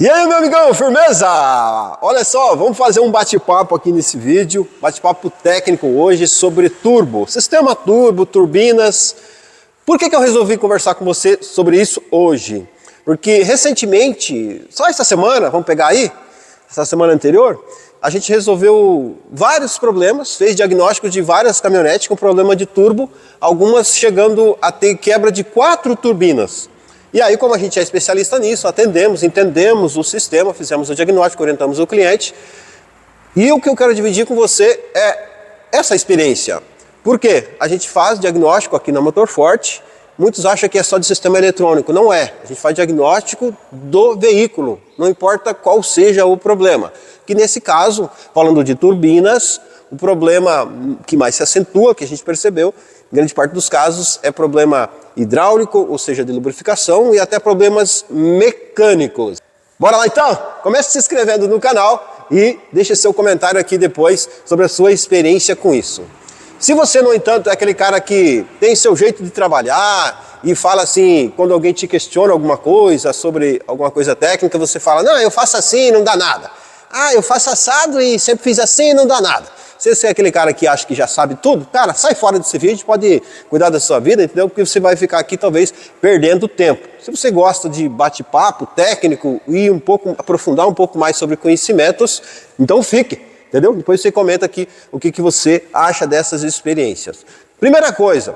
E aí, meu amigão, firmeza? Olha só, vamos fazer um bate-papo aqui nesse vídeo, bate-papo técnico hoje sobre turbo, sistema turbo, turbinas. Por que eu resolvi conversar com você sobre isso hoje? Porque recentemente, só essa semana, vamos pegar aí, essa semana anterior, a gente resolveu vários problemas, fez diagnóstico de várias caminhonetes com problema de turbo, algumas chegando a ter quebra de 4 turbinas. E aí, como a gente é especialista nisso, atendemos, entendemos o sistema, fizemos o diagnóstico, orientamos o cliente. E o que eu quero dividir com você é essa experiência. Por quê? A gente faz diagnóstico aqui na Motor Forte, muitos acham que é só de sistema eletrônico, não é. A gente faz diagnóstico do veículo, não importa qual seja o problema. Que nesse caso, falando de turbinas, o problema que mais se acentua, que a gente percebeu, em grande parte dos casos, é problema hidráulico, ou seja, de lubrificação, e até problemas mecânicos. Bora lá então? Comece se inscrevendo no canal e deixe seu comentário aqui depois sobre a sua experiência com isso. Se você, no entanto, é aquele cara que tem seu jeito de trabalhar e fala assim, quando alguém te questiona alguma coisa sobre alguma coisa técnica, você fala, não, eu faço assim e não dá nada. Ah, eu faço assado e sempre fiz assim e não dá nada. Se você é aquele cara que acha que já sabe tudo, cara, sai fora desse vídeo, pode cuidar da sua vida, entendeu? Porque você vai ficar aqui talvez perdendo tempo. Se você gosta de bate-papo técnico e aprofundar um pouco mais sobre conhecimentos, então fique, entendeu? Depois você comenta aqui o que você acha dessas experiências. Primeira coisa,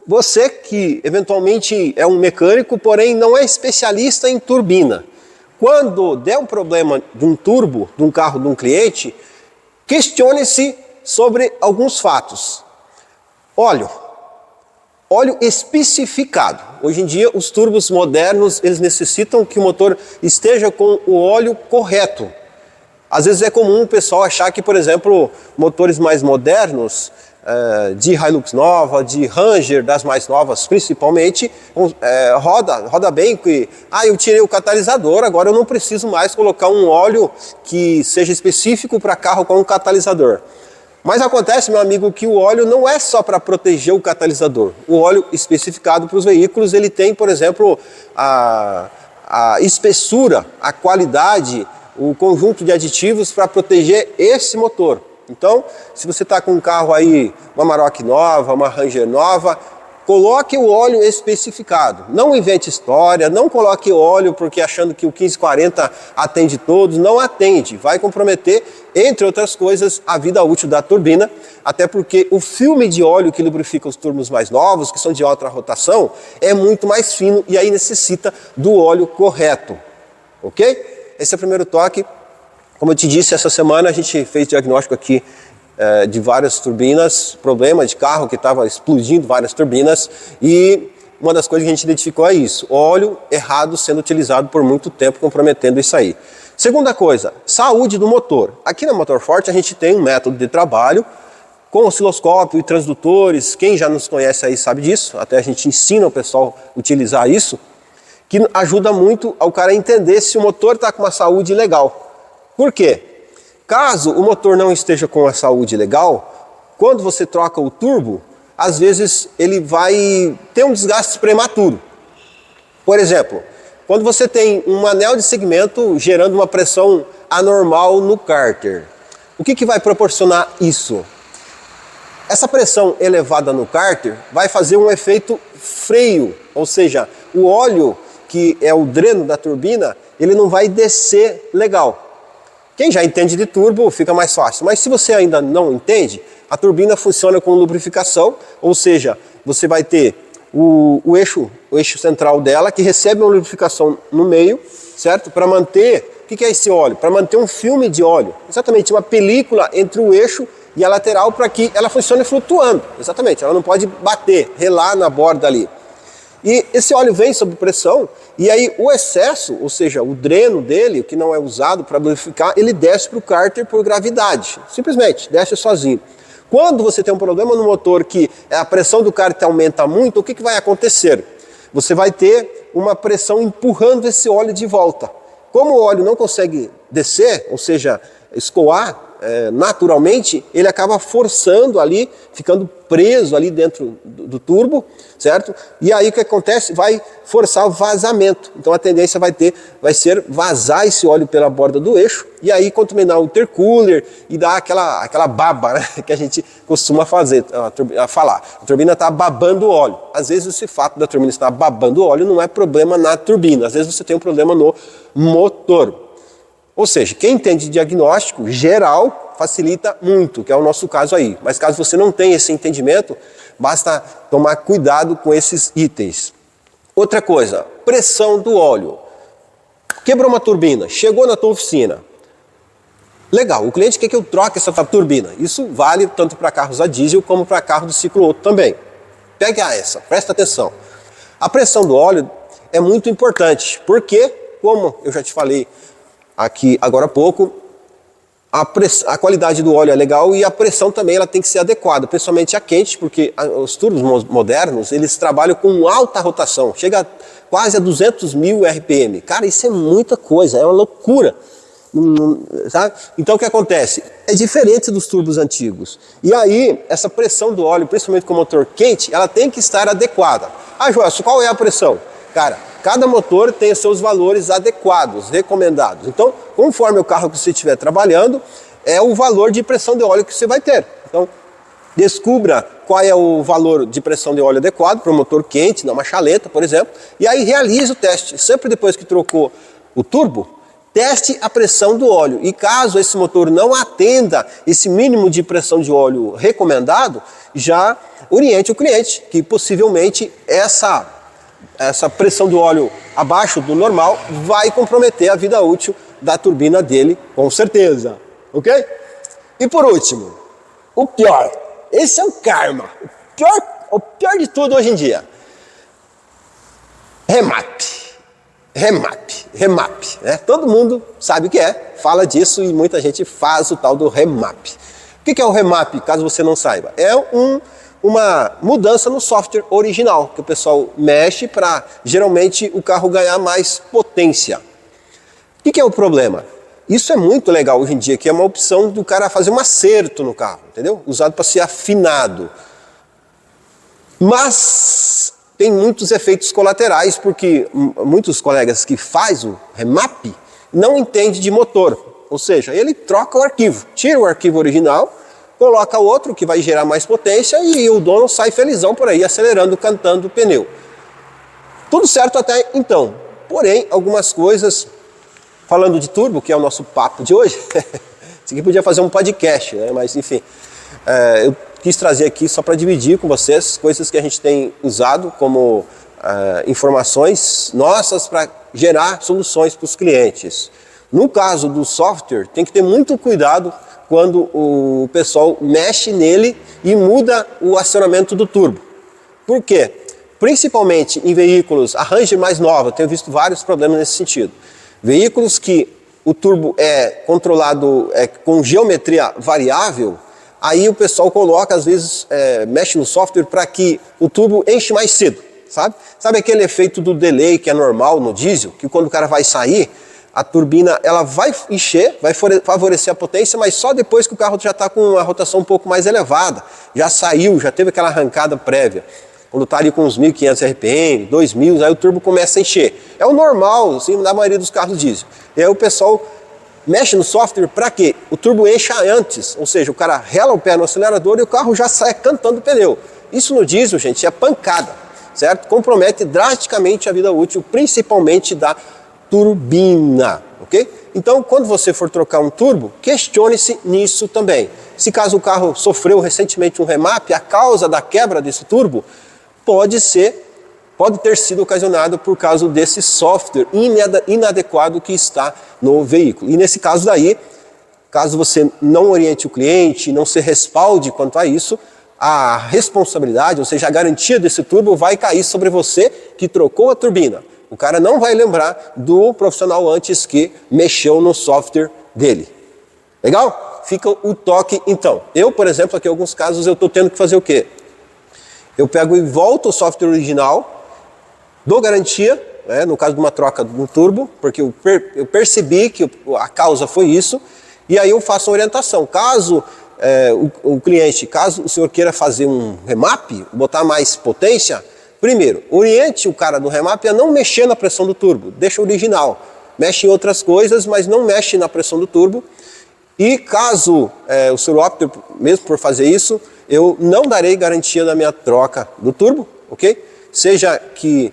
você que eventualmente é um mecânico, porém não é especialista em turbina. Quando der um problema de um turbo, de um carro de um cliente, questione-se sobre alguns fatos. Óleo especificado. Hoje em dia, os turbos modernos, eles necessitam que o motor esteja com o óleo correto. Às vezes é comum o pessoal achar que, por exemplo, motores mais modernos, de Hilux nova, de Ranger, das mais novas principalmente, roda bem, que eu tirei o catalisador, agora eu não preciso mais colocar um óleo que seja específico para carro com um catalisador. Mas acontece, meu amigo, que o óleo não é só para proteger o catalisador. O óleo especificado para os veículos, ele tem, por exemplo, a espessura, a qualidade, o conjunto de aditivos para proteger esse motor. Então, se você está com um carro aí, uma Amarok nova, uma Ranger nova, coloque o óleo especificado. Não invente história, não coloque óleo porque achando que o 1540 atende todos, não atende. Vai comprometer, entre outras coisas, a vida útil da turbina, até porque o filme de óleo que lubrifica os turbos mais novos, que são de alta rotação, é muito mais fino e aí necessita do óleo correto. Ok? Esse é o primeiro toque. Como eu te disse, essa semana a gente fez diagnóstico aqui de várias turbinas, problema de carro que estava explodindo várias turbinas, e uma das coisas que a gente identificou é isso, óleo errado sendo utilizado por muito tempo, comprometendo isso aí. Segunda coisa, saúde do motor. Aqui na Motor Forte a gente tem um método de trabalho com osciloscópio e transdutores, quem já nos conhece aí sabe disso, até a gente ensina o pessoal a utilizar isso, que ajuda muito ao cara entender se o motor está com uma saúde legal. Por quê? Caso o motor não esteja com a saúde legal, quando você troca o turbo, às vezes ele vai ter um desgaste prematuro. Por exemplo, quando você tem um anel de segmento gerando uma pressão anormal no cárter, o que vai proporcionar isso? Essa pressão elevada no cárter vai fazer um efeito freio, ou seja, o óleo, que é o dreno da turbina, ele não vai descer legal. Quem já entende de turbo fica mais fácil, mas se você ainda não entende, a turbina funciona com lubrificação, ou seja, você vai ter o eixo central dela que recebe uma lubrificação no meio, certo? Para manter, o que é esse óleo? Para manter um filme de óleo, exatamente, uma película entre o eixo e a lateral para que ela funcione flutuando, exatamente, ela não pode bater, relar na borda ali. E esse óleo vem sob pressão e aí o excesso, ou seja, o dreno dele, o que não é usado para lubrificar, ele desce para o cárter por gravidade, simplesmente, desce sozinho. Quando você tem um problema no motor que a pressão do cárter aumenta muito, o que vai acontecer? Você vai ter uma pressão empurrando esse óleo de volta. Como o óleo não consegue descer, ou seja, escoar, naturalmente, ele acaba forçando ali, ficando preso ali dentro do turbo, certo? E aí o que acontece? Vai forçar o vazamento. Então a tendência vai ser vazar esse óleo pela borda do eixo e aí contaminar o intercooler e dar aquela baba, né, que a gente costuma falar. A turbina está babando o óleo. Às vezes esse fato da turbina estar babando o óleo não é problema na turbina. Às vezes você tem um problema no motor. Ou seja, quem entende de diagnóstico geral facilita muito, que é o nosso caso aí. Mas caso você não tenha esse entendimento, basta tomar cuidado com esses itens. Outra coisa, pressão do óleo. Quebrou uma turbina, chegou na tua oficina. Legal, o cliente quer que eu troque essa turbina. Isso vale tanto para carros a diesel como para carro do ciclo Otto também. Pega essa, presta atenção. A pressão do óleo é muito importante, porque, como eu já te falei aqui agora há pouco, a qualidade do óleo é legal e a pressão também ela tem que ser adequada, principalmente a quente, porque os turbos modernos, eles trabalham com alta rotação, chega quase a 200.000 RPM. Cara, isso é muita coisa, é uma loucura. Sabe? Então o que acontece? É diferente dos turbos antigos. E aí, essa pressão do óleo, principalmente com o motor quente, ela tem que estar adequada. Ah, Joelson, qual é a pressão? Cara, cada motor tem os seus valores adequados, recomendados. Então, conforme o carro que você estiver trabalhando, é o valor de pressão de óleo que você vai ter. Então, descubra qual é o valor de pressão de óleo adequado para o motor quente, na machaleta, por exemplo, e aí realize o teste. Sempre depois que trocou o turbo, teste a pressão do óleo. E caso esse motor não atenda esse mínimo de pressão de óleo recomendado, já oriente o cliente que possivelmente essa pressão do óleo abaixo do normal vai comprometer a vida útil da turbina dele, com certeza, ok? E por último, o pior, esse é o karma, o pior de tudo hoje em dia, remap, né? Todo mundo sabe o que é, fala disso e muita gente faz o tal do remap. O que é o remap, caso você não saiba? É uma mudança no software original, que o pessoal mexe para, geralmente, o carro ganhar mais potência. O que é o problema? Isso é muito legal hoje em dia, que é uma opção do cara fazer um acerto no carro, entendeu? Usado para ser afinado. Mas tem muitos efeitos colaterais, porque muitos colegas que fazem o remap não entendem de motor. Ou seja, ele troca o arquivo, tira o arquivo original, coloca outro que vai gerar mais potência e o dono sai felizão por aí, acelerando, cantando o pneu. Tudo certo até então. Porém, algumas coisas, falando de turbo, que é o nosso papo de hoje, isso aqui podia fazer um podcast, né? Mas enfim, eu quis trazer aqui só para dividir com vocês coisas que a gente tem usado como informações nossas para gerar soluções para os clientes. No caso do software, tem que ter muito cuidado quando o pessoal mexe nele e muda o acionamento do turbo. Por quê? Principalmente em veículos, a Ranger mais nova, eu tenho visto vários problemas nesse sentido. Veículos que o turbo é controlado com geometria variável, aí o pessoal coloca, às vezes, mexe no software para que o turbo enche mais cedo, sabe? Sabe aquele efeito do delay que é normal no diesel, que quando o cara vai sair, a turbina ela vai encher, vai favorecer a potência, mas só depois que o carro já está com uma rotação um pouco mais elevada, já saiu, já teve aquela arrancada prévia. Quando está ali com uns 1.500 RPM, 2.000, aí o turbo começa a encher. É o normal, assim, na maioria dos carros diesel. E aí o pessoal mexe no software para quê? O turbo encha antes, ou seja, o cara rela o pé no acelerador e o carro já sai cantando o pneu. Isso no diesel, gente, é pancada, certo? Compromete drasticamente a vida útil, principalmente da turbina, ok? Então, quando você for trocar um turbo, questione-se nisso também. Se caso o carro sofreu recentemente um remap, a causa da quebra desse turbo pode ter sido ocasionado por causa desse software inadequado que está no veículo. E nesse caso daí, caso você não oriente o cliente, não se respalde quanto a isso, a responsabilidade, ou seja, a garantia desse turbo vai cair sobre você que trocou a turbina. O cara não vai lembrar do profissional antes que mexeu no software dele. Legal? Fica o toque então. Eu, por exemplo, aqui em alguns casos eu estou tendo que fazer o quê? Eu pego e volto o software original, dou garantia, né, no caso de uma troca no turbo, porque eu percebi que a causa foi isso, E aí eu faço a orientação. Caso o cliente, caso o senhor queira fazer um remap, botar mais potência, primeiro, oriente o cara do remap a não mexer na pressão do turbo, deixa original. Mexe em outras coisas, mas não mexe na pressão do turbo. E caso o senhor opte mesmo por fazer isso, eu não darei garantia da minha troca do turbo, ok? Seja que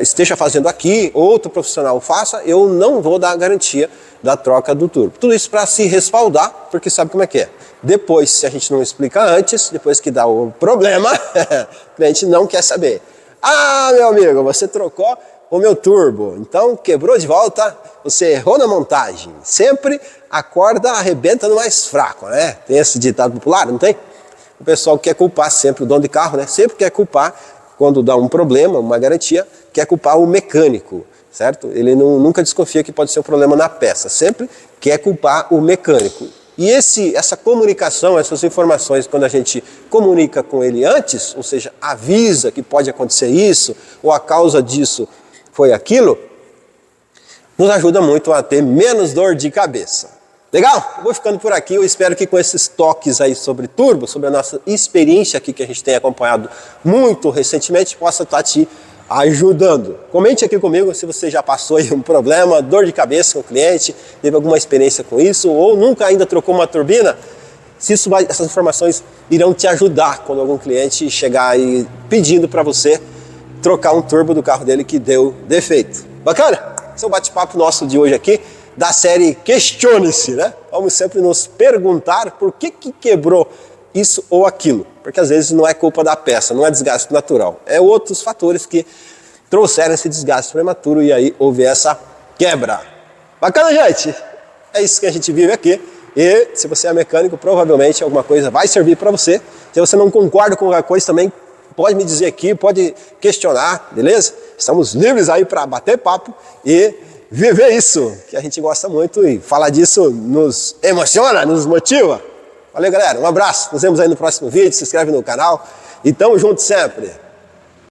esteja fazendo aqui, outro profissional faça, eu não vou dar garantia da troca do turbo. Tudo isso para se respaldar, porque sabe como é que é. Depois, se a gente não explica antes, depois que dá o problema, o cliente não quer saber. Ah, meu amigo, você trocou o meu turbo, então quebrou de volta, você errou na montagem. Sempre a corda arrebenta no mais fraco, né? Tem esse ditado popular, não tem? O pessoal quer culpar sempre o dono de carro, né? Sempre quer culpar, quando dá um problema, uma garantia, quer culpar o mecânico, certo? Ele nunca desconfia que pode ser um problema na peça, sempre quer culpar o mecânico. E essa comunicação, essas informações, quando a gente comunica com ele antes, ou seja, avisa que pode acontecer isso, ou a causa disso foi aquilo, nos ajuda muito a ter menos dor de cabeça. Legal? Vou ficando por aqui, eu espero que com esses toques aí sobre turbo, sobre a nossa experiência aqui que a gente tem acompanhado muito recentemente, possa estar te ajudando. Comente aqui comigo se você já passou aí um problema, dor de cabeça com o cliente, teve alguma experiência com isso, ou nunca ainda trocou uma turbina, se essas informações irão te ajudar quando algum cliente chegar aí pedindo para você trocar um turbo do carro dele que deu defeito. Bacana? Esse é o bate-papo nosso de hoje aqui, da série Questione-se, né? Vamos sempre nos perguntar por que quebrou isso ou aquilo. Porque às vezes não é culpa da peça, não é desgaste natural. É outros fatores que trouxeram esse desgaste prematuro e aí houve essa quebra. Bacana, gente? É isso que a gente vive aqui. E se você é mecânico, provavelmente alguma coisa vai servir para você. Se você não concorda com alguma coisa também, pode me dizer aqui, pode questionar, beleza? Estamos livres aí para bater papo e viver isso, que a gente gosta muito e falar disso nos emociona, nos motiva. Valeu, galera, um abraço, nos vemos aí no próximo vídeo, se inscreve no canal e tamo junto sempre.